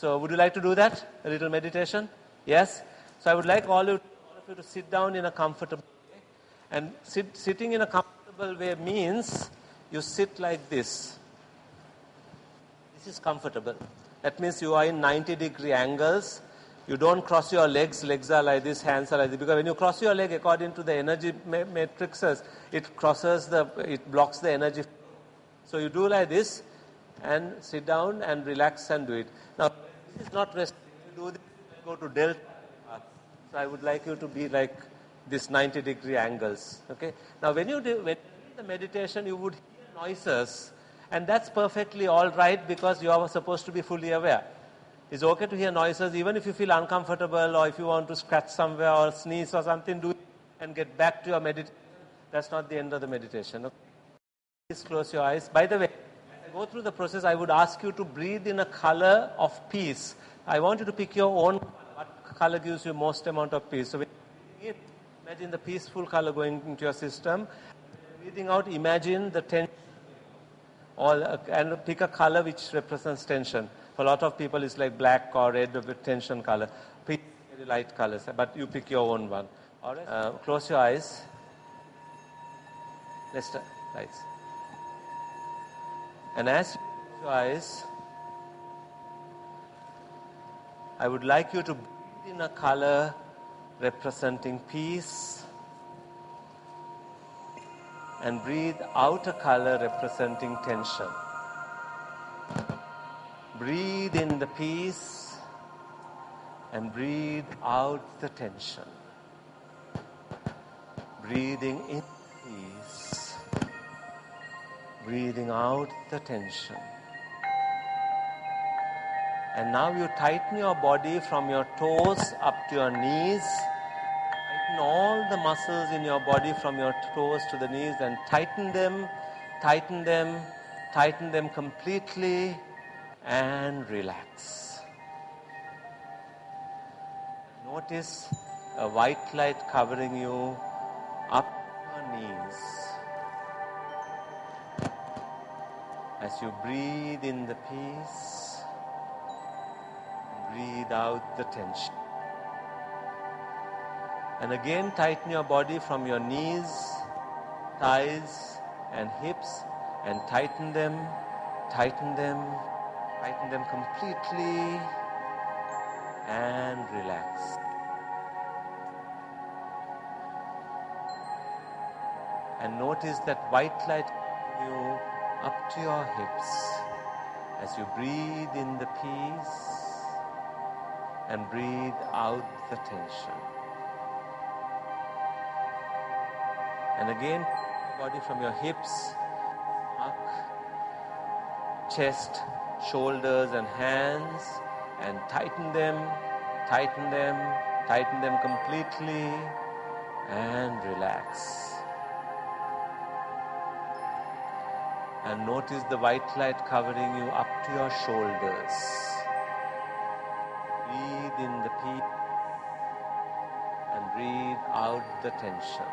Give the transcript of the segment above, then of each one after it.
So would you like to do that? A little meditation? Yes? So I would like all of you to sit down in a comfortable way. And sitting in a comfortable way means you sit like this. This is comfortable. That means you are in 90-degree angles. You don't cross your legs. Legs are like this, hands are like this. Because when you cross your leg, according to the energy matrices, it blocks the energy. So you do like this and sit down and relax and do it. Now, this is not rest. You do this, go to delta. So I would like you to be like this 90-degree angles. Okay. Now, when you do the meditation, you would hear noises. And that's perfectly all right because you are supposed to be fully aware. It's okay to hear noises even if you feel uncomfortable or if you want to scratch somewhere or sneeze or something, do it and get back to your meditation. That's not the end of the meditation. Okay? Please close your eyes. By the way, as I go through the process, I would ask you to breathe in a color of peace. I want you to pick your own color. What color gives you most amount of peace? So when you imagine the peaceful color going into your system. Breathing out, imagine the tension. And pick a color which represents tension. For a lot of people, it's like black or red with tension color. Pick very light colors, but you pick your own one. All right. Close your eyes. Let's start. Lights. And as you close your eyes, I would like you to breathe in a color representing peace. And breathe out a color representing tension. Breathe in the peace and breathe out the tension. Breathing in peace, breathing out the tension. And now you tighten your body from your toes up to your knees. Tighten all the muscles in your body from your toes to the knees and tighten them completely and relax. Notice a white light covering you up to your knees. As you breathe in the peace, breathe out the tension. And again, tighten your body from your knees, thighs, and hips, and tighten them completely, and relax. And notice that white light covering you up to your hips as you breathe in the peace and breathe out the tension. And again, body from your hips, neck, chest, shoulders and hands, and tighten them completely, and relax. And notice the white light covering you up to your shoulders. Breathe in the peace and breathe out the tension.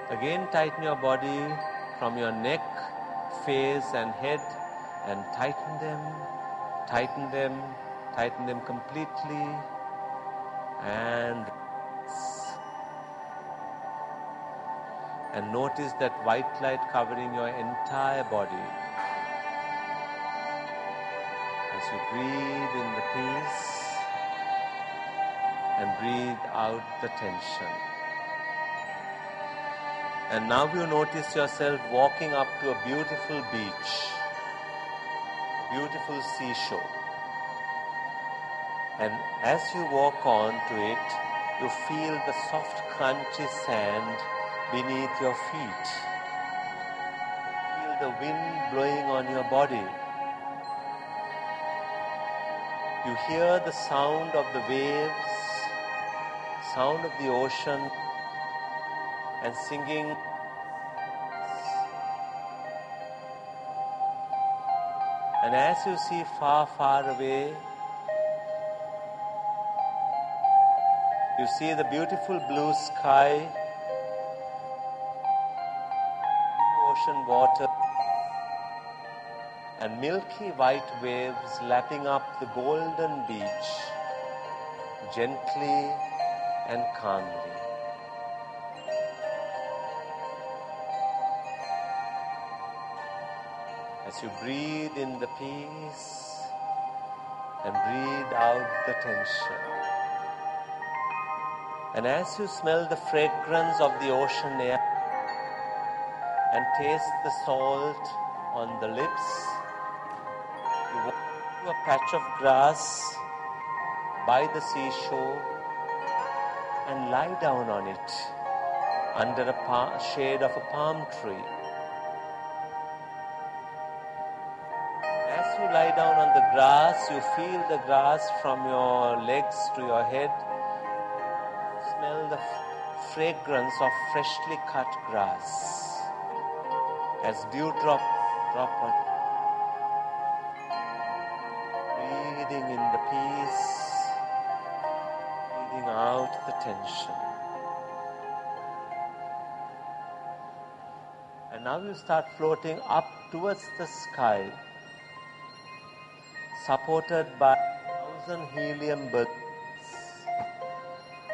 Again, tighten your body from your neck, face and head, and tighten them completely, and relax. And notice that white light covering your entire body. As you breathe in the peace and breathe out the tension. And now you notice yourself walking up to a beautiful beach, beautiful seashore. And as you walk on to it, you feel the soft, crunchy sand beneath your feet. Feel the wind blowing on your body. You hear the sound of the waves, sound of the ocean, and singing. And as you see far, far away, you see the beautiful blue sky, ocean water, and milky white waves lapping up the golden beach, gently and calmly. As you breathe in the peace and breathe out the tension. And as you smell the fragrance of the ocean air and taste the salt on the lips, you walk to a patch of grass by the seashore and lie down on it under a shade of a palm tree. As you lie down on the grass, you feel the grass from your legs to your head. Smell the fragrance of freshly cut grass as dewdrop drop on. Breathing in the peace, breathing out the tension. And now you start floating up towards the sky, supported by 1,000 helium balloons.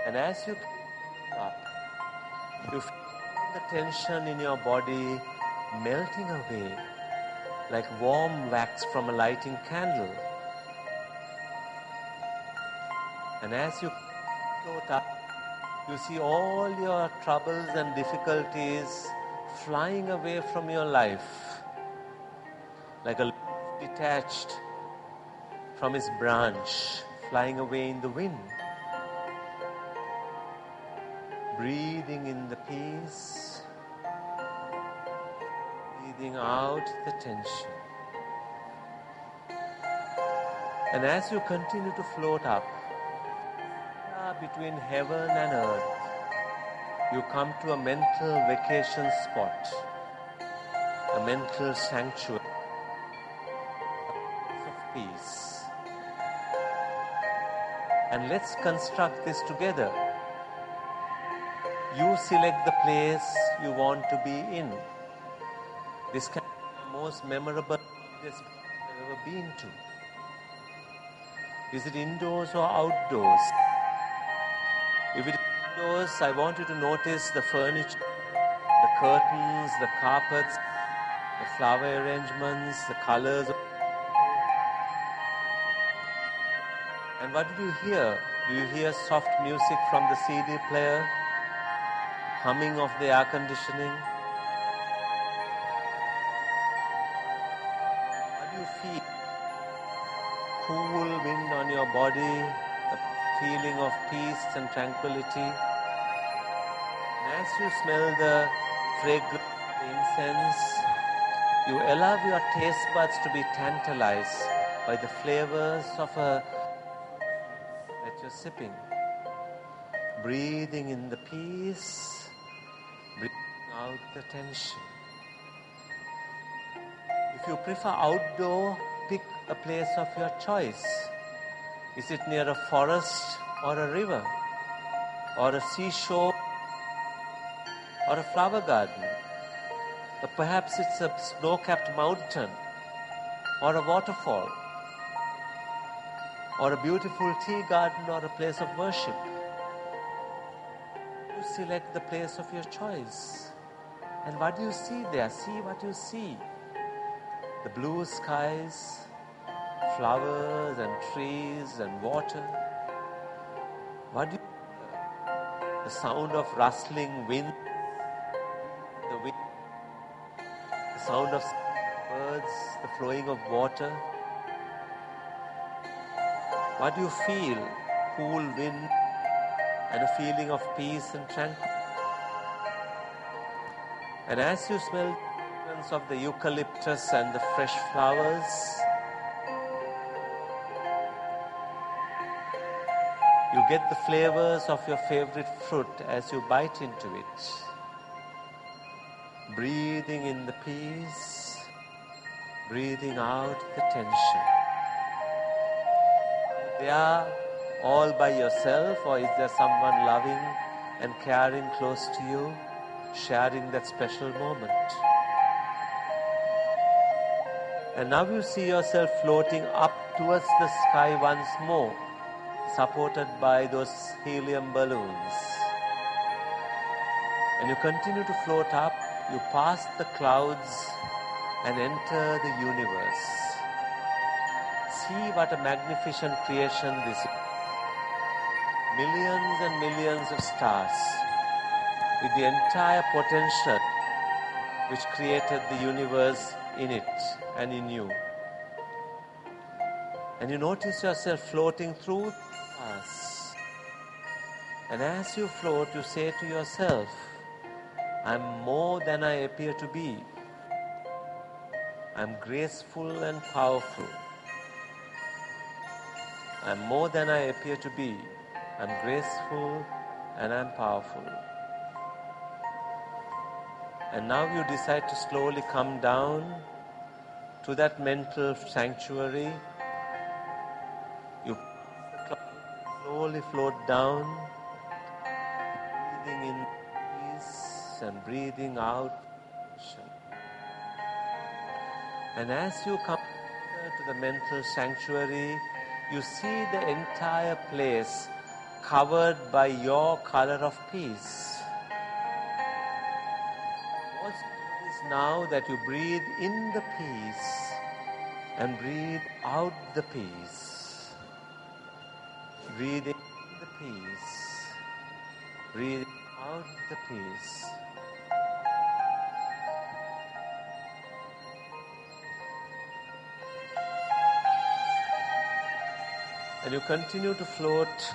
And as you come up, you feel the tension in your body melting away like warm wax from a lighting candle. And as you float up, you see all your troubles and difficulties flying away from your life like a leaf detached from its branch, flying away in the wind. Breathing in the peace, breathing out the tension. And as you continue to float up, between heaven and earth, you come to a mental vacation spot, a mental sanctuary, a place of peace. And let's construct this together. You select the place you want to be in. This can be the most memorable place I've ever been to. Is it indoors or outdoors? If it is indoors, I want you to notice the furniture, the curtains, the carpets, the flower arrangements, the colors. And what do you hear? Do you hear soft music from the CD player? Humming of the air conditioning? What do you feel? Cool wind on your body, a feeling of peace and tranquility. And as you smell the fragrance of the incense, you allow your taste buds to be tantalized by the flavors of a that you're sipping. Breathing in the peace, breathing out the tension. If you prefer outdoor, pick a place of your choice. Is it near a forest or a river or a seashore or a flower garden? Or perhaps it's a snow-capped mountain or a waterfall or a beautiful tea garden or a place of worship. You select the place of your choice. And what do you see there? See what you see. The blue skies, flowers and trees and water. What do you hear? The sound of rustling wind, the wind, the sound of birds, the flowing of water. What do you feel? Cool wind and a feeling of peace and tranquility. And as you smell the fragrance of the eucalyptus and the fresh flowers, you get the flavors of your favorite fruit as you bite into it. Breathing in the peace, breathing out the tension. They are all by yourself, or is there someone loving and caring close to you, sharing that special moment? And now you see yourself floating up towards the sky once more, supported by those helium balloons. And you continue to float up, you pass the clouds and enter the universe. See what a magnificent creation this is. Millions and millions of stars with the entire potential which created the universe in it and in you. And you notice yourself floating through the stars. And as you float, you say to yourself, I'm more than I appear to be. I'm graceful and powerful. I'm more than I appear to be. I'm graceful and I'm powerful. And now you decide to slowly come down to that mental sanctuary. You slowly float down, breathing in peace and breathing out. And as you come to the mental sanctuary, you see the entire place covered by your color of peace. What's good is now that you breathe in the peace and breathe out the peace. Breathe in the peace. Breathe out the peace. And you continue to float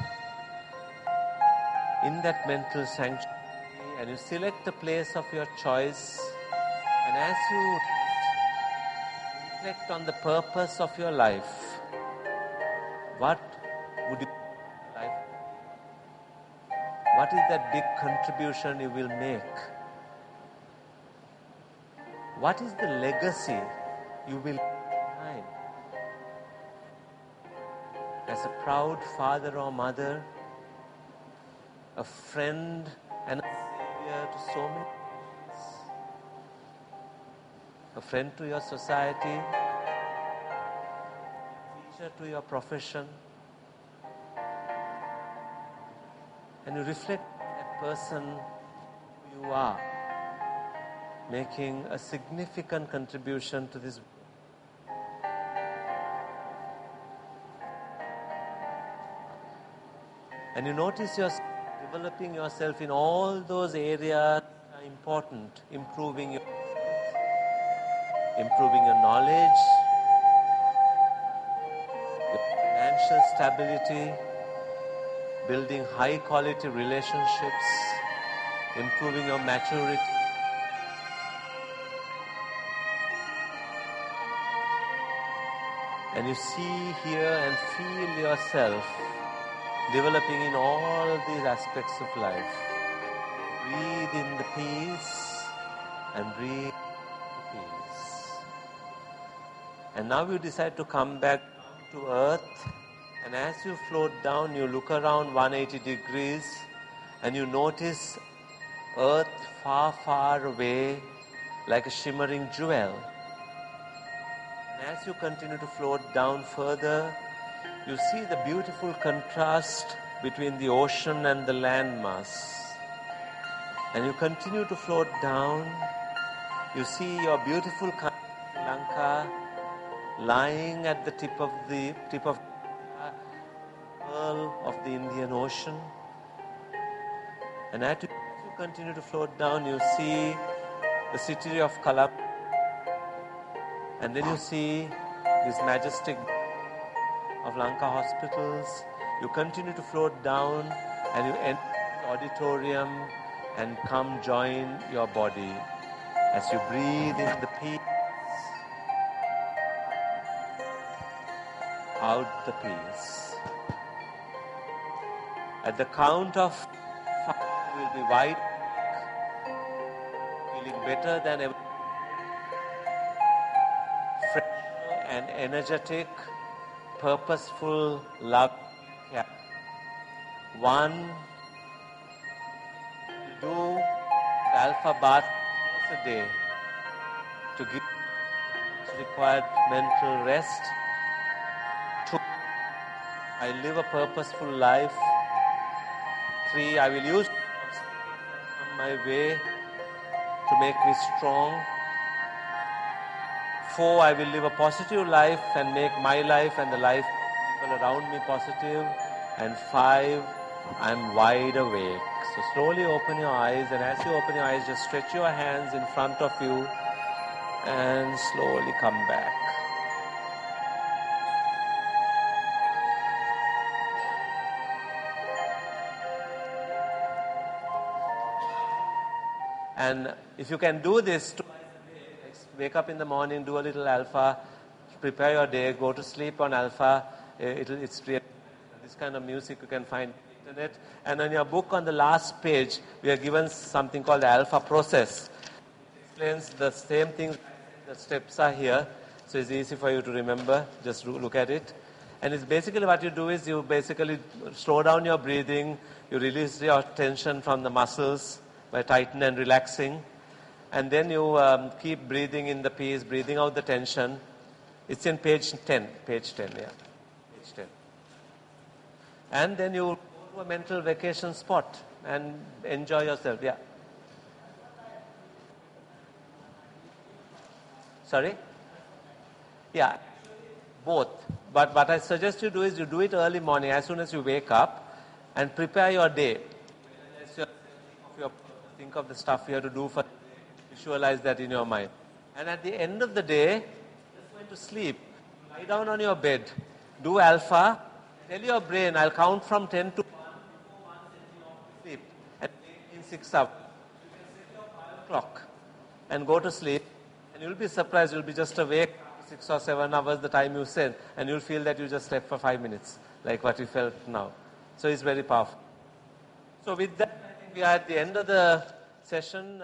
in that mental sanctuary and you select the place of your choice. And as you reflect on the purpose of your life, what would you life? What is that big contribution you will make? What is the legacy you will leave behind? As a proud father or mother, a friend and a savior to so many people, a friend to your society, a teacher to your profession, and you reflect on that person who you are, making a significant contribution to this world. And you notice yourself developing yourself in all those areas that are important, improving your health, improving your knowledge, your financial stability, building high quality relationships, improving your maturity. And you see, hear and feel yourself developing in all these aspects of life. Breathe in the peace and breathe the peace. And now you decide to come back to earth, and as you float down, you look around 180 degrees and you notice earth far, far away like a shimmering jewel. And as you continue to float down further, you see the beautiful contrast between the ocean and the landmass. And you continue to float down. You see your beautiful country, Sri Lanka, lying at the tip of the pearl of the Indian Ocean. And as you continue to float down, you see the city of Colombo. And then you see this majestic of Lanka hospitals. You continue to float down and you enter the auditorium and come join your body as you breathe in the peace, out the peace. At the count of 5, you will be wide, feeling better than ever, fresh and energetic, purposeful, love. 1, do the alpha bath once a day to give required mental rest. 2, I live a purposeful life. 3, I will use on my way to make me strong. 4, I will live a positive life and make my life and the life of people around me positive. And 5, I'm wide awake. So slowly open your eyes, and as you open your eyes, just stretch your hands in front of you and slowly come back. And if you can do this, wake up in the morning, do a little alpha, prepare your day, go to sleep on alpha. It's really, this kind of music you can find on the internet. And on your book, on the last page, we are given something called the alpha process. It explains the same thing. The steps are here, so it's easy for you to remember. Just look at it. And it's basically what you do is you basically slow down your breathing, you release your tension from the muscles by tightening and relaxing. And then you keep breathing in the peace, breathing out the tension. It's in page 10, yeah. Page 10. And then you go to a mental vacation spot and enjoy yourself, yeah. Sorry? Yeah, both. But what I suggest you do is you do it early morning as soon as you wake up and prepare your day. Think of the stuff you have to do for visualize that in your mind. And at the end of the day, just going to sleep. Lie down on your bed. Do alpha. Tell your brain, I'll count from 10 to 1 sleep. And in 6 hours. You can set your clock and go to sleep. And you'll be surprised, you'll be just awake 6 or 7 hours the time you said. And you'll feel that you just slept for 5 minutes. Like what you felt now. So it's very powerful. So with that, I think we are at the end of the session.